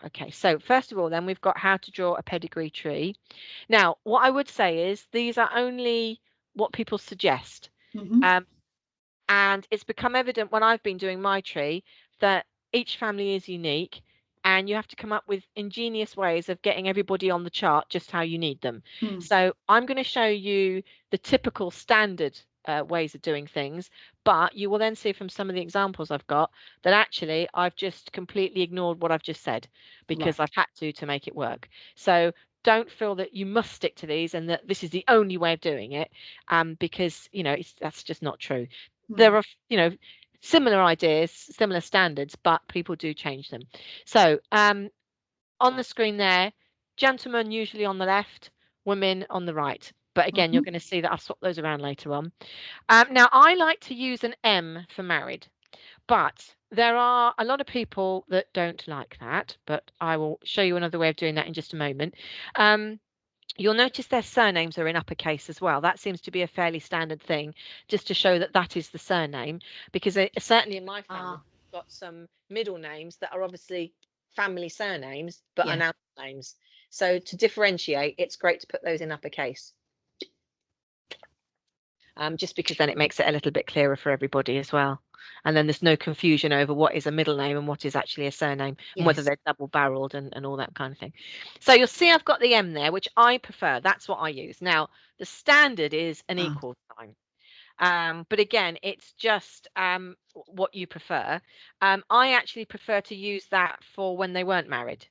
Okay, so first of all, then we've got how to draw a pedigree tree. Now, what I would say is these are only what people suggest. Hmm. Um, and it's become evident when I've been doing my tree that each family is unique and you have to come up with ingenious ways of getting everybody on the chart just how you need them. Mm. So I'm going to show you the typical standard ways of doing things, but you will then see from some of the examples I've got that actually I've just completely ignored what I've just said because Right. I've had to make it work. So don't feel that you must stick to these and that this is the only way of doing it, because that's just not true. Mm. There are, similar ideas, similar standards, but people do change them. So, on the screen there, gentlemen usually on the left, women on the right. But again, you're Hmm. going to see that I'll swap those around later on. Now, I like to use an M for married, but there are a lot of people that don't like that. But I will show you another way of doing that in just a moment. Um, You'll notice their surnames are in uppercase as well. That seems to be a fairly standard thing, just to show that that is the surname. Because certainly in my family, Ah, we've got some middle names that are obviously family surnames, but are yeah. now names. So to differentiate, it's great to put those in uppercase, just because then it makes it a little bit clearer for everybody as well. And then there's no confusion over what is a middle name and what is actually a surname and whether Yes. they're double barreled and all that kind of thing. So you'll see I've got the M there, which I prefer. That's what I use. Now, the standard is an Ah. equal sign. But again, it's just what you prefer. I actually prefer to use that for when they weren't married.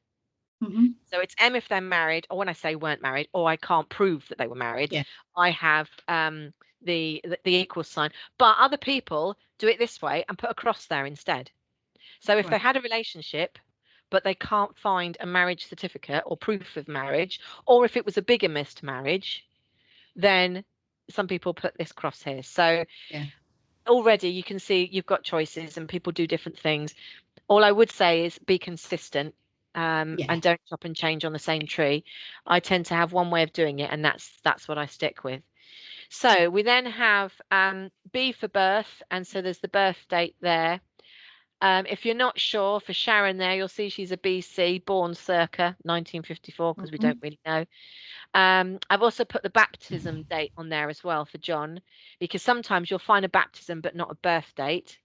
Hmm. So it's M if they're married, or when I say weren't married, or I can't prove that they were married, Yeah. I have the equal sign. But other people do it this way and put a cross there instead. So if Right. they had a relationship, but they can't find a marriage certificate or proof of marriage, or if it was a bigamist marriage, then some people put this cross here. So Yeah. already you can see you've got choices and people do different things. All I would say is be consistent, Yeah. and don't chop and change on the same tree. I tend to have one way of doing it, and that's what I stick with. So we then have B for birth, and so there's the birth date there. If you're not sure, for Sharon there, you'll see she's a BC, born circa 1954, because we don't Hmm. really know. I've also put the baptism date on there as well for John, because sometimes you'll find a baptism but not a birth date.